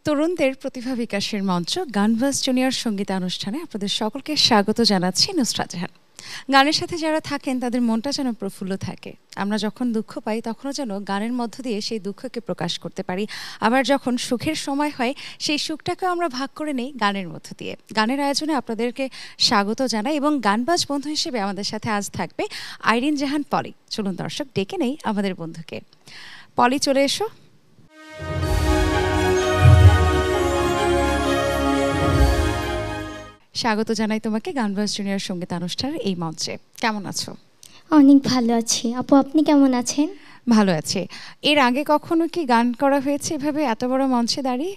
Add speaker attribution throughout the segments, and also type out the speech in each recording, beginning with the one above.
Speaker 1: তরুণদের প্রতিভা বিকাশের মঞ্চ গানবাজ জুনিয়র সঙ্গীতানুষ্ঠানে আপনাদের সকলকে স্বাগত জানাচ্ছি নুসরাত জাহান। গানের সাথে যারা থাকেন তাদের মনটা যেন প্রফুল্ল থাকে। আমরা যখন দুঃখ পাই তখনও যেন গানের মধ্য দিয়ে সেই দুঃখকে প্রকাশ করতে পারি। আবার যখন সুখের সময় হয় সেই সুখটাকেও আমরা ভাগ করে নেই গানের মধ্য দিয়ে। গানের আয়োজনে আপনাদেরকে স্বাগত জানাই এবং গানবাজ বন্ধু হিসেবে আমাদের সাথে আজ থাকবে আইরিন জাহান পলি। চলুন দর্শক ডেকে নেই আমাদের বন্ধুকে। পলি, চলে এসো। স্বাগত জানাই তোমাকে গানবাজ জুনিয়র সঙ্গীতানুষ্ঠানের এই মঞ্চে। কেমন আছো?
Speaker 2: অনেক ভালো আছি আপু, আপনি কেমন আছেন?
Speaker 1: ভালো আছে। এর আগে কখনো কি গান করা হয়েছে এভাবে এত বড় মঞ্চে দাঁড়িয়ে?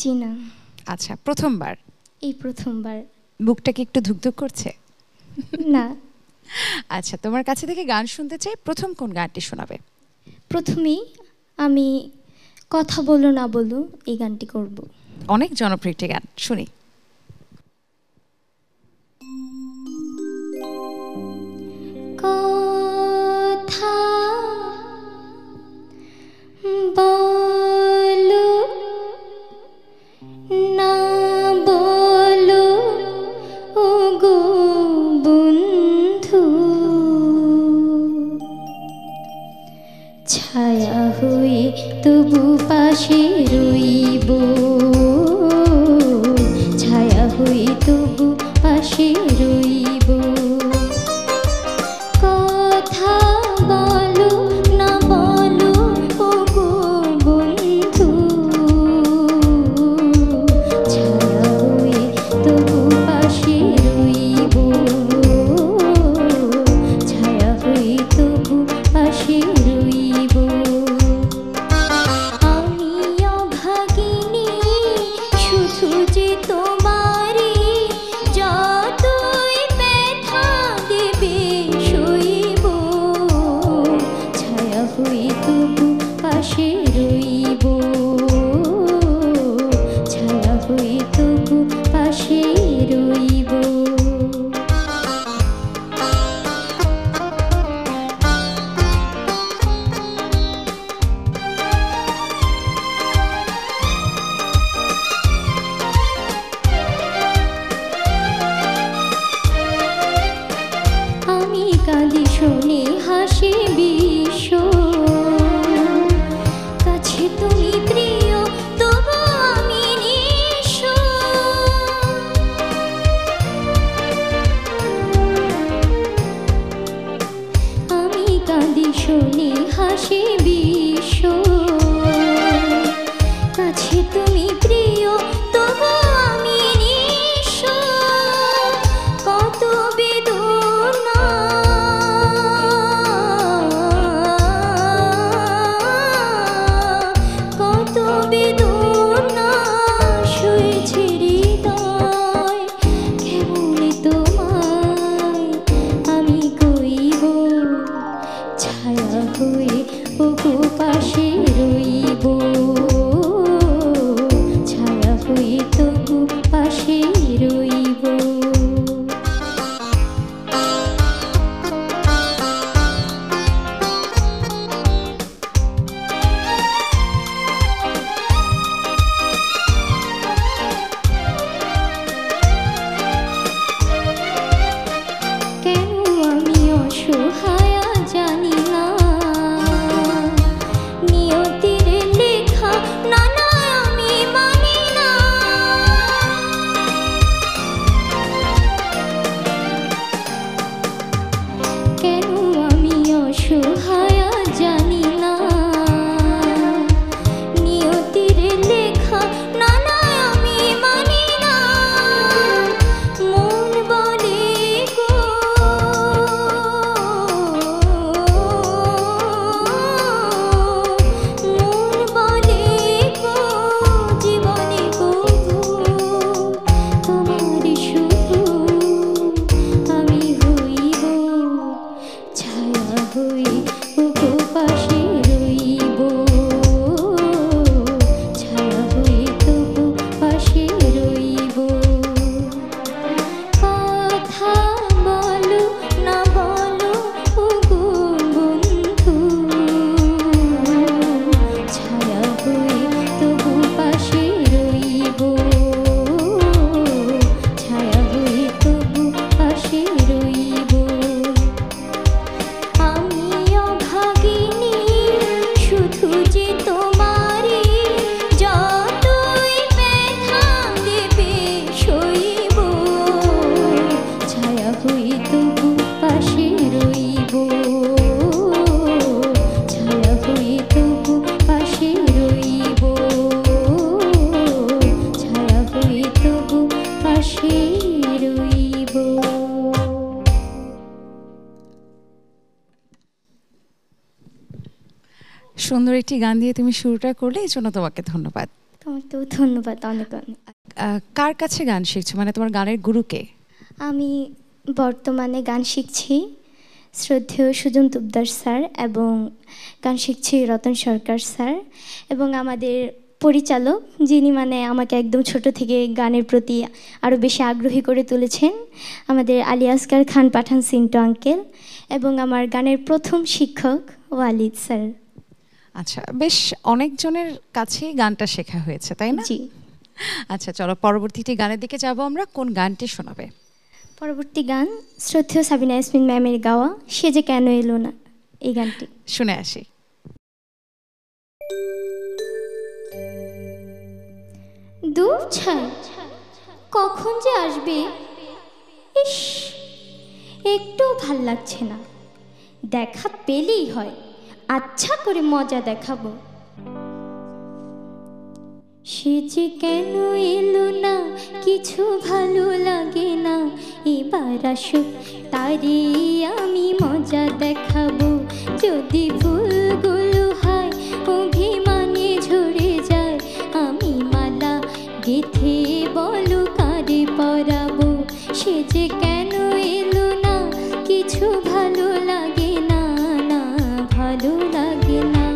Speaker 2: জি না।
Speaker 1: আচ্ছা, প্রথমবার?
Speaker 2: এই প্রথমবার।
Speaker 1: বুকটা কি একটু ধুকধুক করছে?
Speaker 2: না।
Speaker 1: আচ্ছা, তোমার কাছে থেকে গান শুনতে চাই। প্রথম কোন গানটি শোনাবে?
Speaker 2: প্রথমেই আমি কথা বলো না বলো এই গানটি করব।
Speaker 1: অনেক জনপ্রিয় একটি গান, শুনি।
Speaker 2: কথা বলো না বলো ওগো বন্ধু, ছায়া হয়ে তবু পাশে রইব, ছায়া হয়ে তবু পাশে রইব। কথা বলো না বলো ওগো বন্ধু, ছায়া হয়ে তবু পাশে রইব, ছায়া হয়ে তবু পাশে রইব। আমি অভাগিনী শুধু যে তোমারই, যতই ব্যথা দেবে সইব, ছায়া হয়ে তবু পাশে রইব, ছায়া হয়ে তবু পাশে রইব। আমি কাঁদি শুনে হাসি বিশ্ব, কাছে তুমি প্রিয় তবু আমি নিঃস্ব। আমি কাঁদি শুনে হাসি বিশ্ব, কাছে তুমি প্রিয় তবু আমি নিঃস্ব। কত বেদনা কত বেদনা সয়েছে হৃদয়, কেমনে তোমায় আমি কইব, ছায়া হয়ে ওগো পাশে রইব, ছায়া হয়ে তবু পাশে রইব। কেন আমি অসহায় জানি না, নিয়তির লেখা না না আমি মানি না। কেন আমি অসহায় জানি না, নিয়তির লেখা না না আমি মানি না। মন বলে গো মন বলে গো জীবনে কবু তোমার শুধু আমি হইব, ছায়া হয়ে ওগো পাশে রইব, ছায়া হয়ে তবু পাশে রইব। কথা বলো না বলো ওগো বন্ধু, ছায়া হয়ে তবু পাশে
Speaker 1: সুন্দর একটি গান দিয়ে তুমি শুরুটা করলে, এই জন্য তোমাকে ধন্যবাদ।
Speaker 2: তোমাকেও ধন্যবাদ অনেক অনেক।
Speaker 1: কার কাছে গান শিখছো, মানে তোমার গানের গুরুকে?
Speaker 2: আমি বর্তমানে গান শিখছি শ্রদ্ধেয় সুজন তুবদার স্যার, এবং গান শিখছি রতন সরকার স্যার, এবং আমাদের পরিচালক যিনি মানে আমাকে একদম ছোট থেকে গানের প্রতি আরও বেশি আগ্রহী করে তুলেছেন, আমাদের আলী আসগার খান পাঠান সিন্টু আঙ্কেল, এবং আমার গানের প্রথম শিক্ষক ওয়ালিদ স্যার।
Speaker 1: আচ্ছা, বেশ অনেকজনের কাছেই গানটা শেখা হয়েছে, তাই না?
Speaker 2: জি।
Speaker 1: আচ্ছা, চলো পরবর্তীটি গানের দিকে যাব আমরা। কোন গানটি শোনাবে?
Speaker 2: পরবর্তী গান শ্রদ্ধেয় সাবিনা ইয়াসমিন ম্যামের গাওয়া সে যে কেন এলো না, এই গানটি
Speaker 1: শুনে আসি।
Speaker 2: দূর ছাই কখন যে আসবে, ইস একটু ভাল লাগছে না, দেখা পেলেই হয় আচ্ছা করে মজা দেখাবো। সে যে কেন এলো না, কিছু ভালো লাগে না, এবার আসুক তারে আমি মজা দেখাবো। যদি ফুলগুলো হয় অভিমানে ঝরে যায়, আমি মালা গেথে বলো কারে পরাবো। সে যে কেন এলো না, কিছু ভালো লাগে না, না ভালো লাগে না।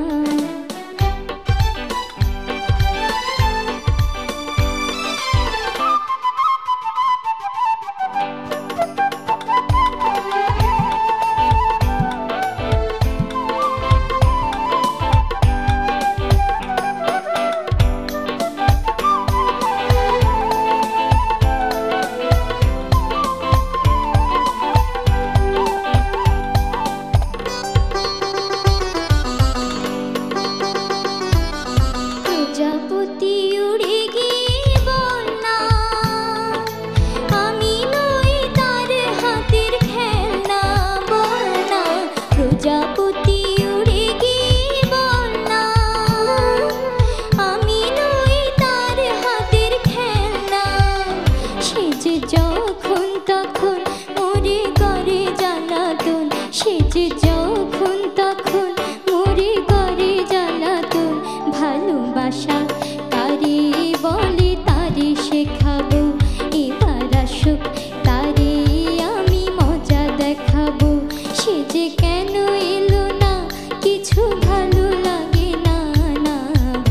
Speaker 2: প্রজাপতি উড়ে গিয়ে বল না, আমি নই তার হাতের খেলনা, বল না। প্রজাপতি উড়ে গিয়ে বল না, আমি নই তার হাতের খেলনা। সে যে যখন তখন মরে করে জ্বালাতন, সে যে যখন তখন মরে করে জ্বালাতন। ভালোবাসা তারে বলে তারে শেখাবো, এবার আসুক তারে আমি মজা দেখাবো। সে যে কেন এলো না, কিছু ভালো লাগে না, না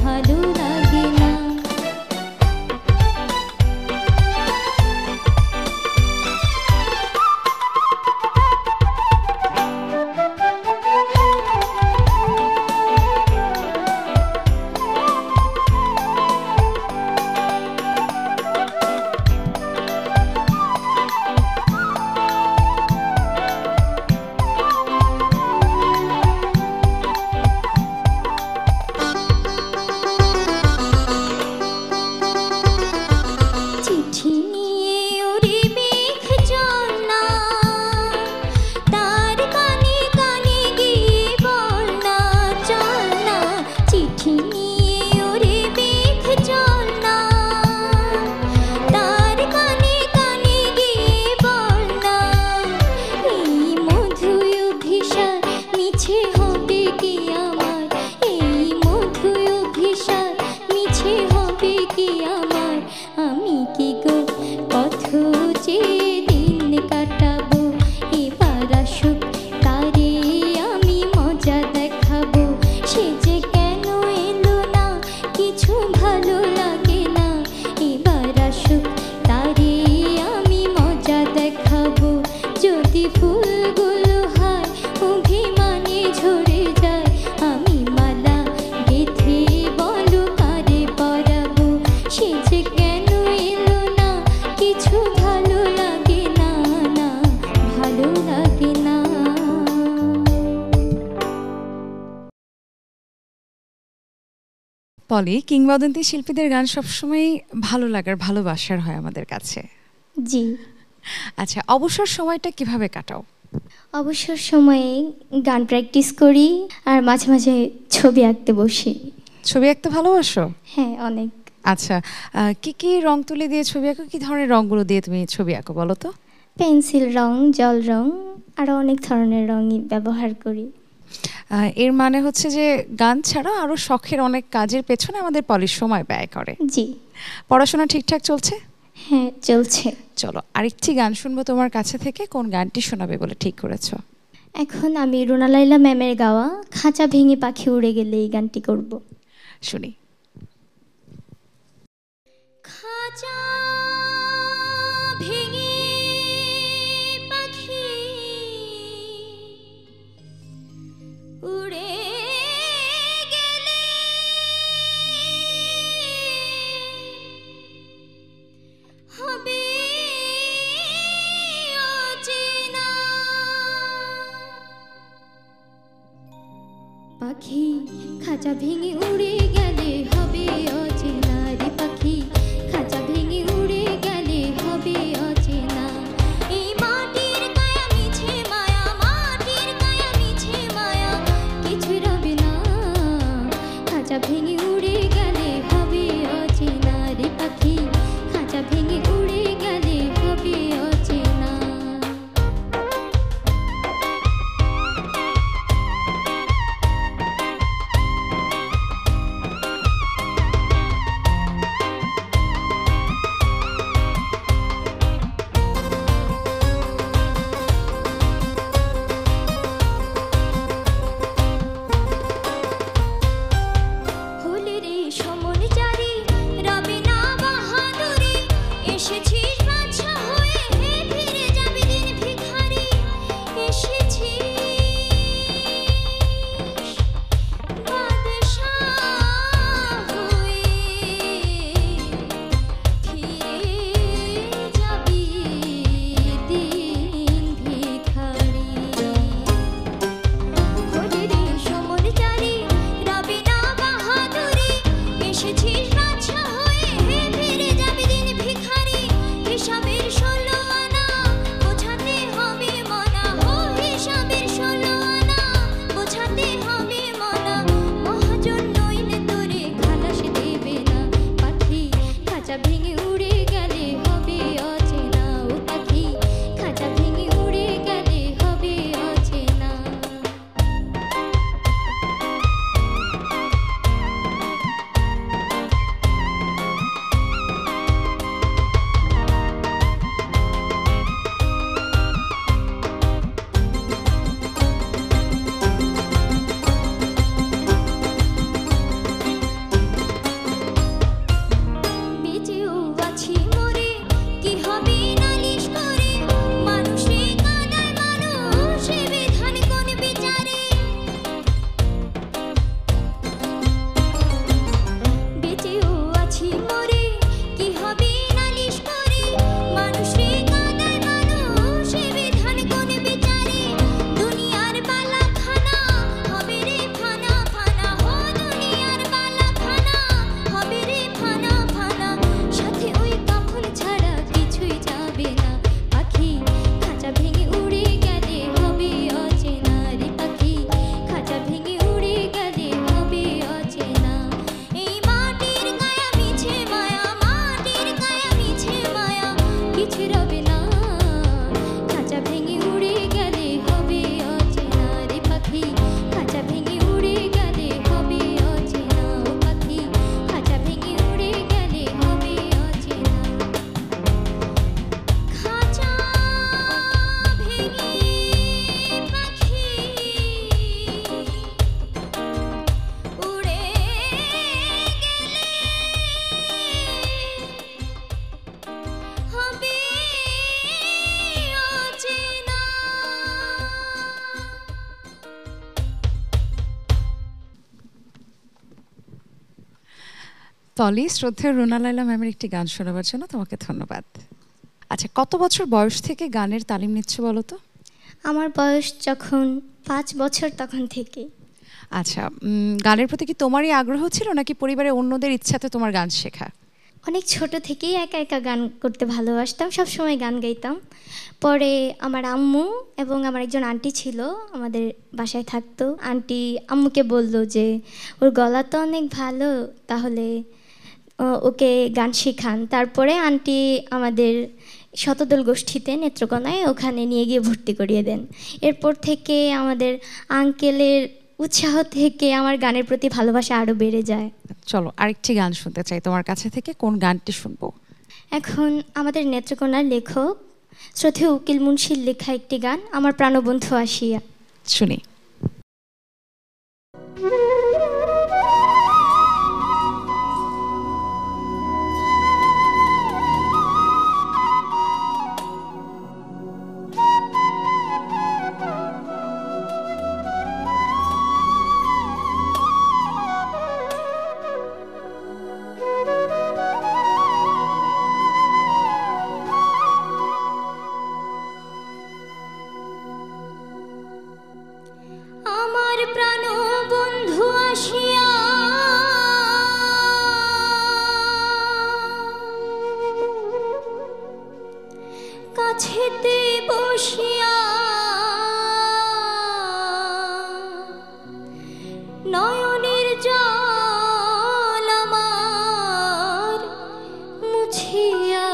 Speaker 2: ভালো লাগে না। চিঠি নিয়ে ওরে মেঘ চল না, তার কানে কানে গিয়ে বল না, চল না। চিঠি নিয়ে ওরে মেঘ চল না, তার কানে কানে গিয়ে বল না। এই মধুর অভিশাপ মিছে হবে কি আমার, এই মধুর অভিশাপ মিছে হবে কি আমার। আমি কি গো পথ চেয়ে দিন কাটাবো, এবার আসুক তারে আমি মজা দেখাবো। সে যে কেন এলো না, কিছু ভালো লাগে না, এবার আসুক তারে আমি মজা দেখাবো। যদি ফুলগুলো হয় অভিমানে ঝরে যায়, আমি মালা গেথে বলো কারে পরাবো। সে যে কেন এলো না, কিছু ভালো লাগে না, না ভালো লাগে না।
Speaker 1: পলি, কিংবদন্তি শিল্পীদের গান সবসময় ভালো লাগার, ভালোবাসার হয় আমাদের কাছে।
Speaker 2: জি।
Speaker 1: আচ্ছা, অবসর সময়টা কিভাবে কাটাও?
Speaker 2: অবসর সময়ে গান প্র্যাকটিস করি, আর মাঝে মাঝে ছবি আঁকতে বসি।
Speaker 1: ছবি আঁকতে ভালোবাসো?
Speaker 2: হ্যাঁ অনেক।
Speaker 1: আচ্ছা, কি কি রং তুলি দিয়ে ছবি আঁকো? কি ধরনের রংগুলো দিয়ে তুমি ছবি আঁকো বলো তো?
Speaker 2: পেন্সিল রং, জল রং, আরও অনেক ধরনের রঙই ব্যবহার করি।
Speaker 1: এর মানে হচ্ছে যে গান ছাড়া আরো শখের অনেক কাজের পেছনে আমাদের পলির সময় ব্যয় করে।
Speaker 2: জি।
Speaker 1: পড়াশোনা ঠিকঠাক চলছে?
Speaker 2: হ্যাঁ, চলছে।
Speaker 1: চলো আরেকটি গান শুনবো তোমার কাছে থেকে, কোন গানটি শোনাবে বলে ঠিক করেছো?
Speaker 2: এখন আমি রুনা লায়লা ম্যামের গাওয়া খাঁচা ভেঙে পাখি উড়ে গেলে এই গানটি করব।
Speaker 1: শুনি।
Speaker 2: খাঁচা ভেঙে পাখি উড়ে গেলে হবে অচেনা। পাখি খাঁচা ভেঙে উড়ে গেলে হবে অচেনা রে পাখি, খাঁচা ভেঙে উড়ে গেলে হবে অচেনা। এই মাটির কায়া মিছে মায়া, মাটির কায়া মিছে মায়া, কিছু রবে না। খাঁচা ভেঙে উড়ে গেলে হবে অচেনা রে পাখি, খাঁচা ভেঙে উড়ে গেলে হবে অচেনা। হলে রে সমন জারি, রবে না বাহাদুরি, এসেছিস বাদশা হয়ে, হে ফিরে যাবি দিন ভিখারি। এসেছিস বাদশা হয়ে, ফিরে যাবি দিন ভিখারি। হলে রে সমর জারি, রবে না বাহাদুরি, এসেছিস বাদশা হয়ে, হে ফিরে যাবি দিন ভিখারি। হিসাবের 16 আনা বোঝাতে হবে মনা, হো হিসাবের 16 আনা বোঝাতে হবে মনা। মহাজন নইলে তোরে খালাস দেবে না পাখি, খাঁচা ভেঙে উড়ে গেলে হবে অচেনা। ও পাখি খাঁচা ভেঙে উড়ে গেলে হবে অচেনা। বেঁচেও আছি মরে, কি হবে নালিশ করে, মানুষে কাঁদায় মানুষ, এ বিধান কোন বিচারে। বেঁচেও আছি মরে, কি হবে নালিশ করে, মানুষে কাঁদায় মানুষ, এ বিধান কোন বিচারে। দুনিয়ার বালা খানা হবে রে ফানা ফানা, হো দুনিয়ার বালা খানা হবে রে ফানা ফানা। সাথে ওই কাফন ছাড়া কিছুই যাবে না পাখি, খাঁচা ভেঙে উড়ে গেলে হবে অচেনা রে পাখি, খাঁচা ভেঙে উড়ে গেলে হবে অচেনা। এই মাটির কায়া মিছে মায়া, মাটির কায়া মিছে মায়া, কিছু রবে না। খাঁচা ভেঙে উড়ে গেলে হবে অচেনা রে পাখি, খাঁচা ভেঙে উড়ে গেলে হবে অচেনা। ও পাখি খাঁচা ভেঙে উড়ে গেলে হবে অচেনা। খাঁচা ভেঙে পাখি উড়ে গেলে হবে অচেনা।
Speaker 1: পলি, শ্রদ্ধেয় রুনা লায়লা ম্যামের একটি গান শোনাবার জন্য তোমাকে ধন্যবাদ। আচ্ছা, কত বছর বয়স থেকে গানের তালিম নিচ্ছ বলো তো?
Speaker 2: আমার বয়স যখন 5 বছর তখন থেকে।
Speaker 1: আচ্ছা, গানের প্রতি কি তোমারই আগ্রহ ছিল নাকি পরিবারের অন্যদের ইচ্ছাতে তোমার গান শেখা?
Speaker 2: অনেক ছোট থেকেই একা একা গান করতে ভালোবাসতাম, সবসময় গান গাইতাম। পরে আমার আম্মু এবং আমার একজন আন্টি ছিল, আমাদের বাসায় থাকতো। আন্টি আম্মুকে বলল যে ওর গলা তো অনেক ভালো, তাহলে ওকে গান শেখান। তারপরে আন্টি আমাদের শতদল গোষ্ঠীতে নেত্রকোনায় ওখানে নিয়ে গিয়ে ভর্তি করিয়ে দেন। এরপর থেকে আমাদের আঙ্কেলের উৎসাহ থেকে আমার গানের প্রতি ভালোবাসা আরও বেড়ে যায়।
Speaker 1: চলো আরেকটি গান শুনতে চাই তোমার কাছে থেকে, কোন গানটি শুনবো?
Speaker 2: এখন আমাদের নেত্রকোনার লেখক শ্রদ্ধেয় উকিল মুন্সির লেখা একটি গান, আমার প্রাণবন্ধু আসিয়া।
Speaker 1: শুনি।
Speaker 2: আমার প্রাণবন্ধু আসিয়া কাছেতে বসিয়া নয়নের জল আমার মুছিয়া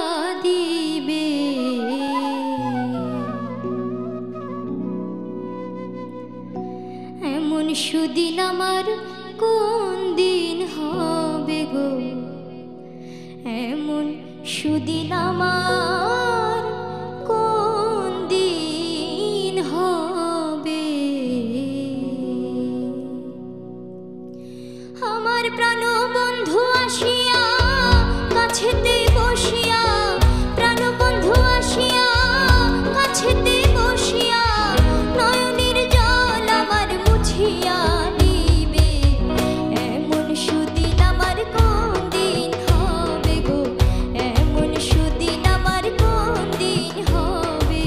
Speaker 2: দিবে, এমন সুদিন আমার কোন দিন হবে গো, এমন সুদিন আমার কোন দিন হবে। আমার প্রাণবন্ধু আসিয়া কাছেতে বসিয়া, প্রাণবন্ধু আসিয়া কাছেতে বসিয়া নয়নের জল আমার মুছিয়া দিবে, এমন সুদিন আমার কোন দিন হবে গো, এমন সুদিন আমার কোন দিন হবে।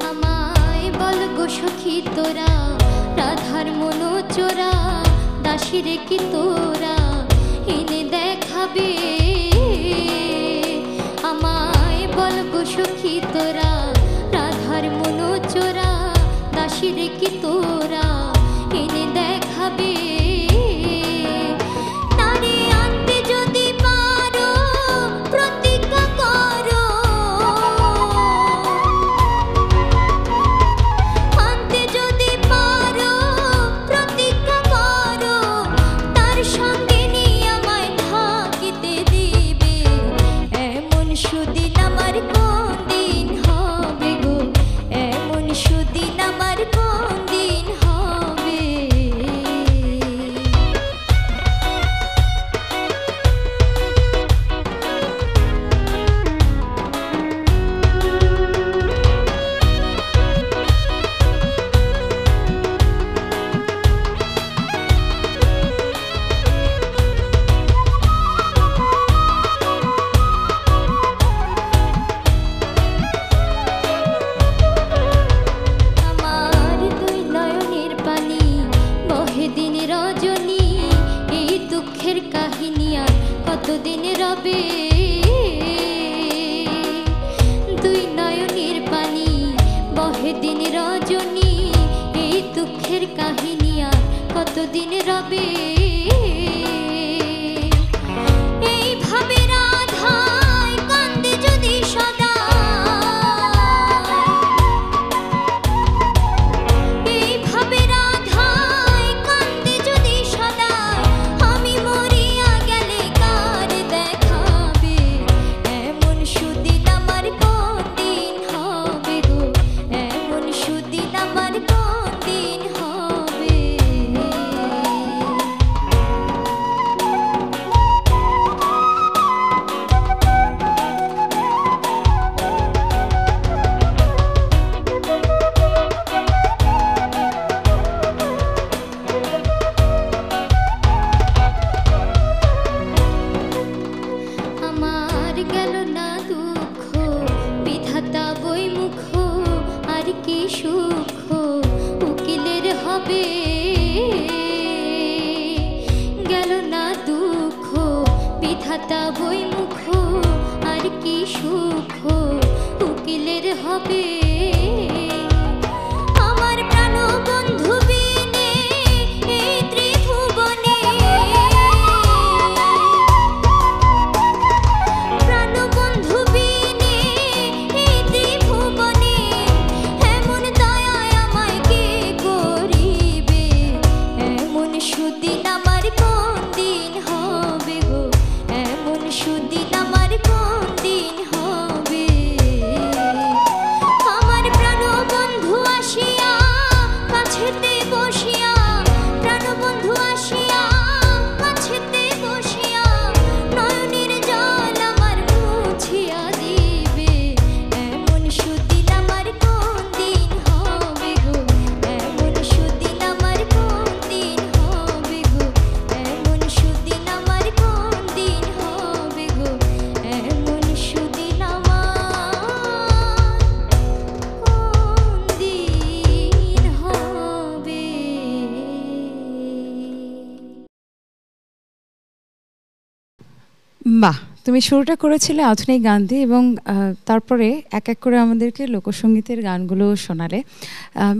Speaker 2: আমায় বল গো সখী তোরা, রাধার মনোচোরা দাসীরে কি তোরা এনে দেখাবে, আমায় বল গো সখী তোরা, রাধার মনোচোরা দাসীরে কি তোরা এনে দেখাবে। তারে আনতে যদি পারো প্রতিজ্ঞা করো, আনতে যদি পারো প্রতিজ্ঞা করো, তার সঙ্গে নিয়ে আমায় থাকিতে দিবে, এমন সুদিন আমার কোন দিন হবে গো, এমন সুদিন আমার কোন দিন হবে। আমার দুই নয়নের পানি বহে দিন রজনী, এই দুঃখের কাহিনী আর কতদিন রবে। দুই নয়নের পানি বহে দিন রজনী, এই দুঃখের কাহিনী আর কতদিন রবে। এইভাবে রাধায় কান্দে যদি সদা, এইভাবে রাধায় কান্দে যদি সদা, আমি মরিয়া গেলে কার দেখাবে, এমন সুদিন আমার কোন দিন হবে গো, এমন সুদিন আমার কোন দিন হবে। হবে আমার প্রাণ বন্ধু বিনে এই ত্রিভুবনে প্রাণ বন্ধু বিনে এই ত্রিভুবনে এমন দয়ায় আমায় কে করিবে এমন সুদিন আমার কোন দিন হবে গো এমন সুদিন আমার কোন দিন হবে আমার প্রাণ বন্ধু আসিয়া কাছেতে বসিয়া প্রাণ বন্ধু আসিয়া কাছেতে বসিয়া নয়নের জল আমার মুছিয়া দিবে এমন সুদিন আমার কোন দিন হবে গো এমন সুদিন আমার কোন দিন হবে গো এমন সুদিন আমার কোন দিন হবে গো এমন সুদিন আমার কোন দিন হবে।
Speaker 1: বাহ, তুমি শুরুটা করেছিলে আধুনিক গান দিয়ে এবং তারপরে এক এক করে আমাদেরকে লোকসঙ্গীতের গানগুলো শোনালে।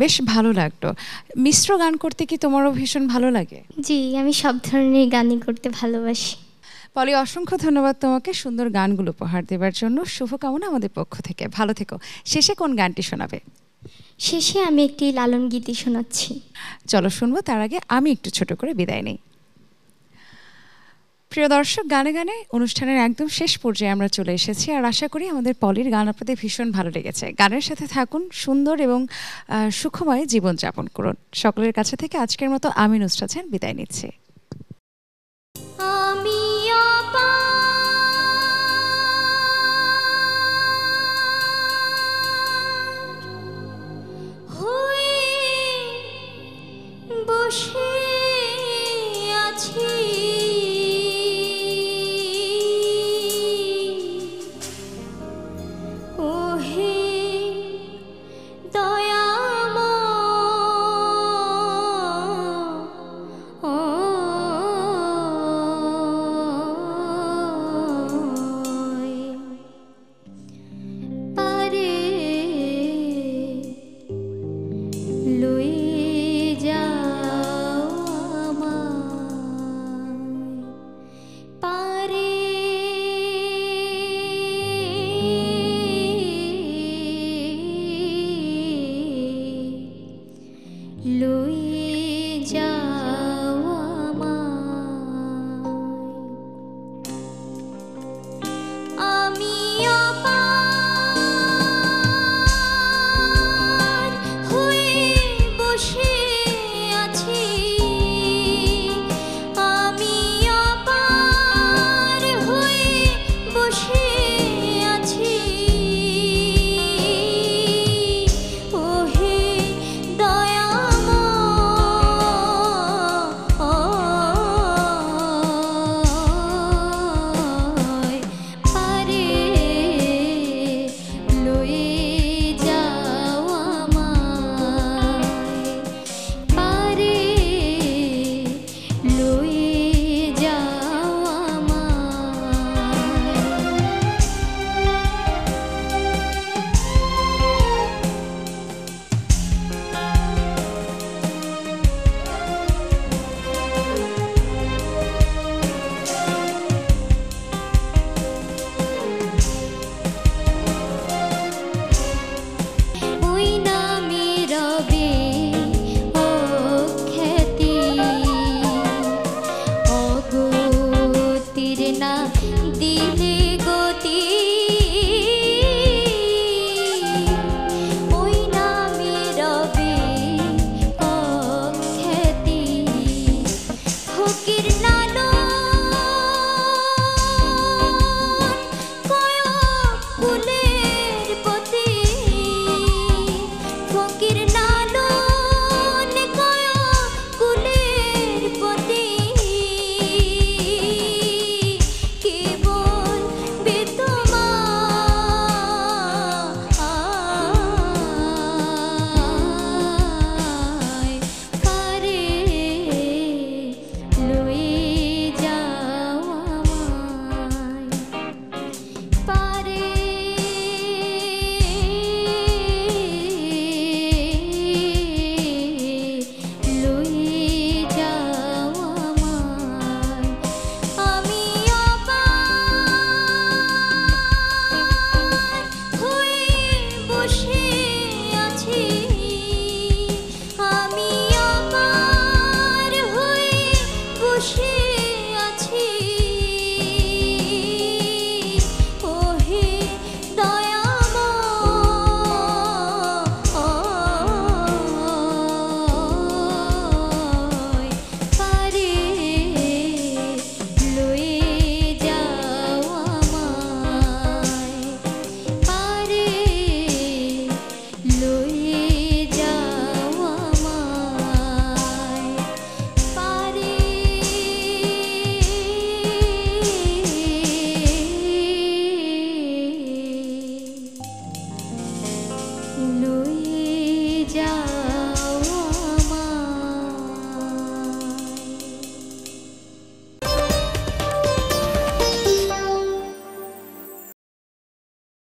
Speaker 1: বেশ ভালো লাগলো। মিশ্র গান করতে কি তোমারও ভীষণ ভালো লাগে?
Speaker 2: জি, আমি সব ধরনের গানই করতে ভালোবাসি।
Speaker 1: পলি, অসংখ্য ধন্যবাদ তোমাকে সুন্দর গানগুলো উপহার দেওয়ার জন্য। শুভকামনা আমাদের পক্ষ থেকে। ভালো থেকো। শেষে কোন গানটি শোনাবে?
Speaker 2: শেষে আমি একটি লালন গীতি শোনাচ্ছি।
Speaker 1: চলো শুনবো, তার আগে আমি একটু ছোট করে বিদায় নেই। প্রিয় দর্শক, গানে গানে অনুষ্ঠানের একদম শেষ পর্যায়ে আমরা চলে এসেছি, আর আশা করি আমাদের পলির গান আপনাদের ভীষণ ভালো লেগেছে। গানের সাথে থাকুন, সুন্দর এবং সুখময় জীবনযাপন করুন। সকলের কাছে থেকে আজকের মতো আমি নুসরাত জাহান বিদায় নিচ্ছি।
Speaker 2: আমি হয়ে বসে